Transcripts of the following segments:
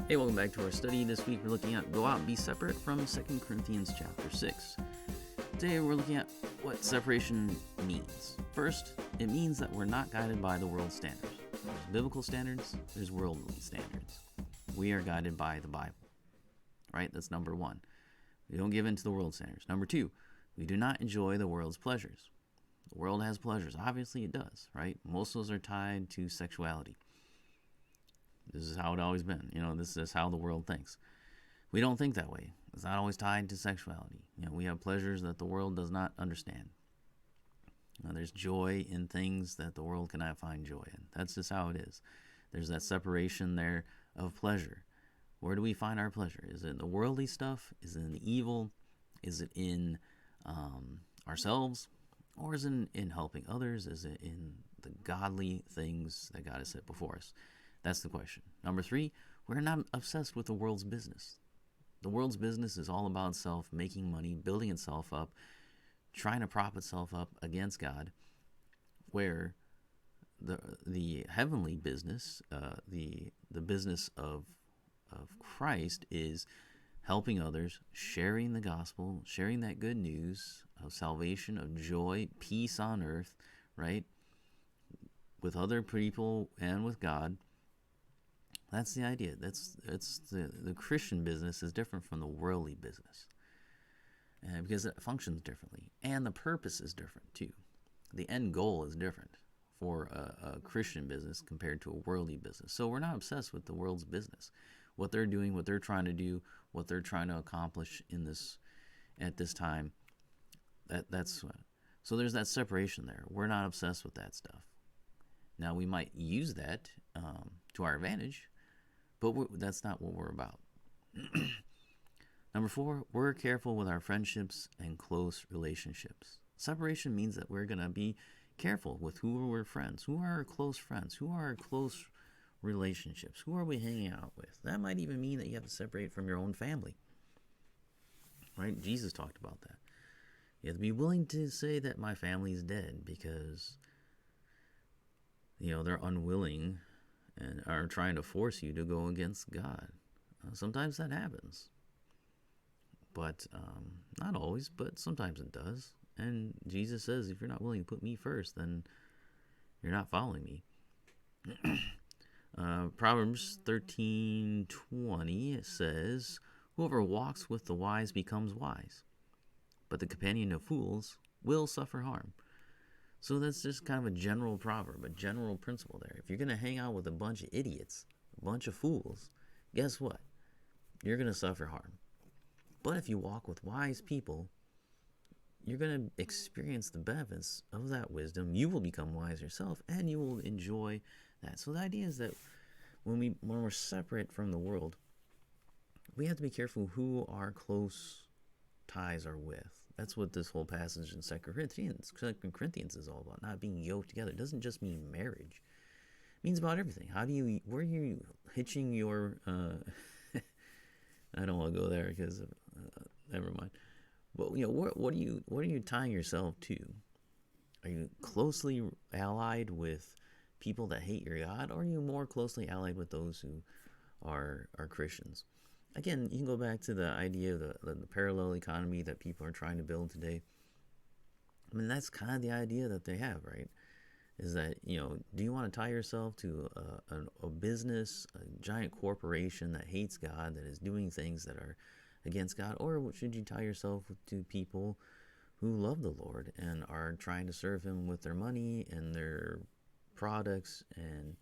Hey, welcome back to our study. This week we're looking at Go Out and Be Separate from 2 Corinthians chapter 6. Today we're looking at what separation means. First, it means that we're not guided by the world's standards. There's biblical standards, there's worldly standards. We are guided by the Bible. Right? That's number one. We don't give in to the world's standards. Number two, we do not enjoy the world's pleasures. The world has pleasures. Obviously it does, right? Most of those are tied to sexuality. This is how it's always been. This is how the world thinks. We don't think that way. It's not always tied to sexuality. We have pleasures that the world does not understand. There's joy in things that the world cannot find joy in. That's just how it is. There's that separation there of pleasure. Where do we find our pleasure? Is it in the worldly stuff? Is it in the evil? Is it in ourselves? Or is it in helping others? Is it in the godly things that God has set before us? That's the question. Number three, we're not obsessed with the world's business. The world's business is all about itself, making money, building itself up, trying to prop itself up against God, where the heavenly business, the business of Christ is helping others, sharing the gospel, sharing that good news of salvation, of joy, peace on earth, right? With other people and with God. That's the idea. That's the Christian business is different from the worldly business, because it functions differently, and the purpose is different too. The end goal is different for a Christian business compared to a worldly business. So we're not obsessed with the world's business, what they're doing, what they're trying to do, what they're trying to accomplish at this time. So there's that separation there. We're not obsessed with that stuff. Now we might use that to our advantage. But that's not what we're about. Number four, we're careful with our friendships and close relationships. Separation means that we're going to be careful with who we're friends, who are our close friends, who are our close relationships, who are we hanging out with. That might even mean that you have to separate from your own family. Right? Jesus talked about that. You have to be willing to say that my family's dead because, they're unwilling and are trying to force you to go against God. Sometimes that happens. But not always, but sometimes it does. And Jesus says, if you're not willing to put me first, then you're not following me. Proverbs 13:20 says, whoever walks with the wise becomes wise, but the companion of fools will suffer harm. So that's just kind of a general proverb, a general principle there. If you're going to hang out with a bunch of idiots, a bunch of fools, guess what? You're going to suffer harm. But if you walk with wise people, you're going to experience the benefits of that wisdom. You will become wise yourself, and you will enjoy that. So the idea is that when we're separate from the world, we have to be careful who our close ties are with. That's what this whole passage in 2 Corinthians is all about, not being yoked together. It doesn't just mean marriage. It means about everything. Where are you hitching your, I don't want to go there because, never mind. But, what are you tying yourself to? Are you closely allied with people that hate your God, or are you more closely allied with those who are Christians? Again, you can go back to the idea of the parallel economy that people are trying to build today. I mean, that's kind of the idea that they have, right? Is that, do you want to tie yourself to a business, a giant corporation that hates God, that is doing things that are against God? Or should you tie yourself to people who love the Lord and are trying to serve Him with their money and their products? And,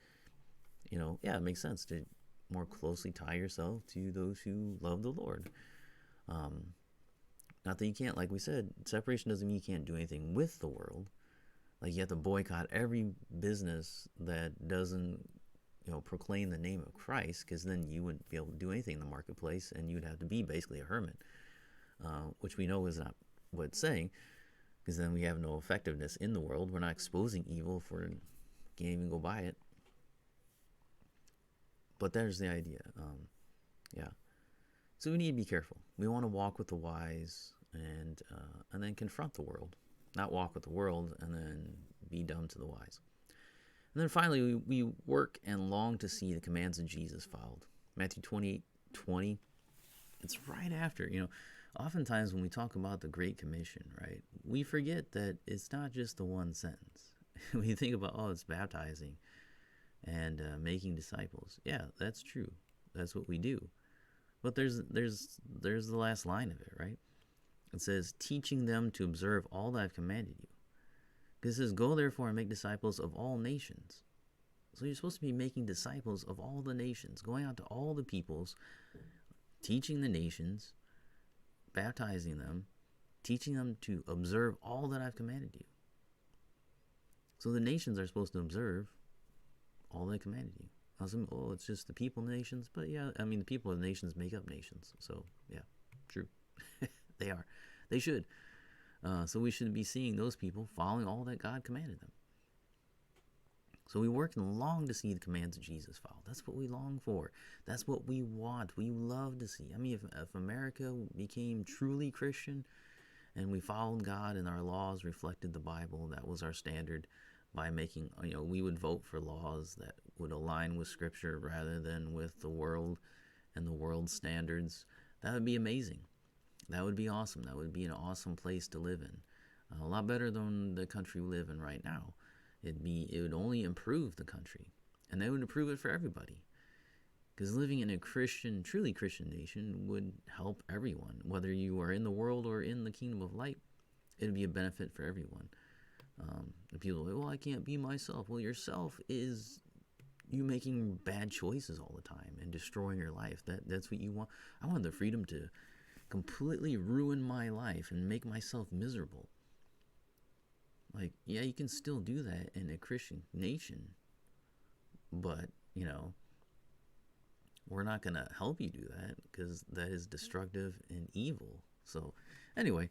it makes sense to more closely tie yourself to those who love the Lord. Not that you can't, like we said, separation doesn't mean you can't do anything with the world. Like you have to boycott every business that doesn't, proclaim the name of Christ, because then you wouldn't be able to do anything in the marketplace, and you'd have to be basically a hermit, which we know is not what it's saying, because then we have no effectiveness in the world. We're not exposing evil if we can't even go buy it. But there's the idea. So we need to be careful. We want to walk with the wise and then confront the world. Not walk with the world and then be dumb to the wise. And then finally, we work and long to see the commands of Jesus followed. Matthew 28:20. It's right after, oftentimes when we talk about the Great Commission, right, we forget that it's not just the one sentence. We think about, it's baptizing and making disciples. Yeah, that's true. That's what we do. But there's the last line of it, right? It says, teaching them to observe all that I've commanded you. Because it says, go therefore and make disciples of all nations. So you're supposed to be making disciples of all the nations, going out to all the peoples, teaching the nations, baptizing them, teaching them to observe all that I've commanded you. So the nations are supposed to observe all that I commanded you. It's just the people of the nations. But yeah, the people of the nations make up nations. So yeah, true. They are. They should. So we should be seeing those people following all that God commanded them. So we work and long to see the commands of Jesus followed. That's what we long for. That's what we want. We love to see. If America became truly Christian and we followed God and our laws reflected the Bible, that was our standard, by making, we would vote for laws that would align with Scripture rather than with the world and the world's standards. That would be amazing. That would be awesome. That would be an awesome place to live in. A lot better than the country we live in right now. It would only improve the country, and they would improve it for everybody. Because living in a truly Christian nation would help everyone. Whether you are in the world or in the kingdom of light, it would be a benefit for everyone. And people are like, I can't be myself. Well, yourself is you making bad choices all the time and destroying your life. That's what you want. I want the freedom to completely ruin my life and make myself miserable. Like, yeah, you can still do that in a Christian nation, but, we're not going to help you do that because that is destructive and evil. So, anyway,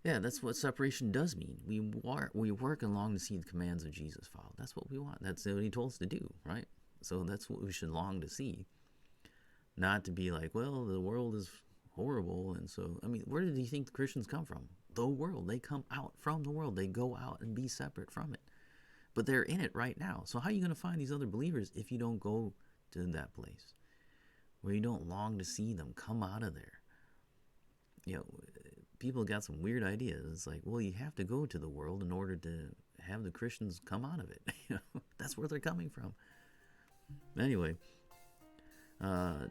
yeah, that's what separation does mean. We work along to see the commands of Jesus followed. That's what we want. That's what he told us to do, right? So that's what we should long to see. Not to be like, well, the world is horrible, and so, where did you think the Christians come from? The world. They come out from the world. They go out and be separate from it. But they're in it right now. So how are you going to find these other believers if you don't go to that place? Where you don't long to see them come out of there. People got some weird ideas. It's like, well, you have to go to the world in order to have the Christians come out of it. That's where they're coming from. Anyway,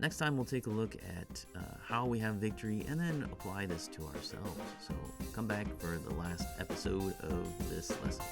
next time we'll take a look at how we have victory and then apply this to ourselves. So come back for the last episode of this lesson.